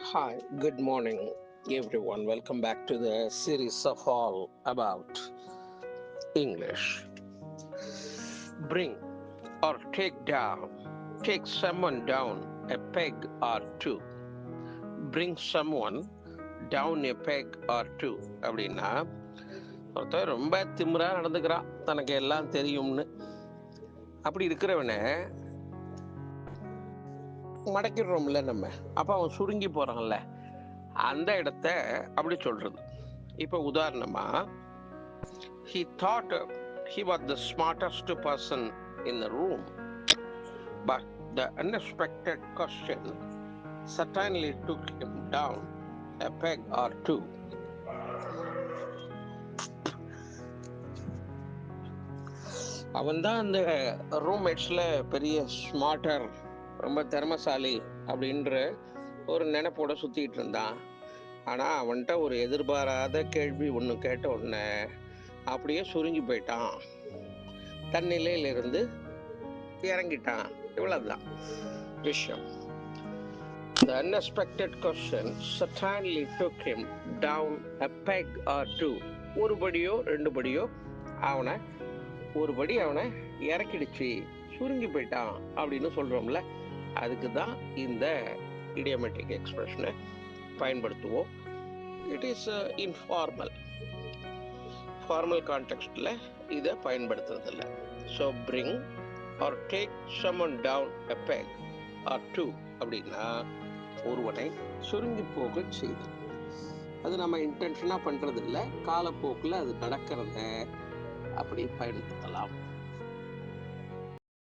Hi, good morning, everyone. Welcome back to the series of all about English. Bring or take down, take someone down a peg or two. Bring someone down a peg or two. அப்படின்னா ஒருத்தர் ரொம்ப திமிரா நடந்துக்கிறான், தனக்கு எல்லாம் தெரியும்னு. அப்படி இருக்கிறவனை மடக்கிடுறோம்ல நம்ம. அப்ப அவன் சுருங்கி போறான்ல, அந்த இடத்த அப்படி சொல்றது. இப்ப உதாரணமா, he thought he was the smartest person in the room, but the unexpected question certainly took him down a peg or two. அவன் தான் அந்த ரூம்மேட்ஸ்ல பெரிய ஸ்மார்ட்டர், ரொம்ப திறமசாலி அப்படின்ற ஒரு நினைப்போட சுத்திட்டு இருந்தான். ஆனா அவன்கிட்ட ஒரு எதிர்பாராத கேள்வி ஒண்ணு கேட்ட உடனே அப்படியே சுருங்கி போயிட்டான், தன் நிலையிலிருந்து இறங்கிட்டான். இவ்வளவுதான் விஷயம். The unexpected question certainly took him down a peg or two. ஒரு படியோ ரெண்டு படியோ அவனை இறக்கிடுச்சு, சுருங்கி போயிட்டான் அப்படின்னு சொல்றோம்ல. அதுக்கு தான் இந்த இடியோமேட்டிக் எக்ஸ்பிரஷனை பயன்படுத்துவோம். It is informal. ஃபார்மல் கான்டெக்ஸ்ட்ல இதை பயன்படுத்துறது இல்லை. So bring or take someone down a peg or two அப்படின்னா ஒருவனை சுருங்கி போக செய்து. அது நம்ம இன்டென்ஷனா பண்றது இல்லை, காலப்போக்கில் அது நடக்கிறத அப்படி பயன்படுத்தலாம்.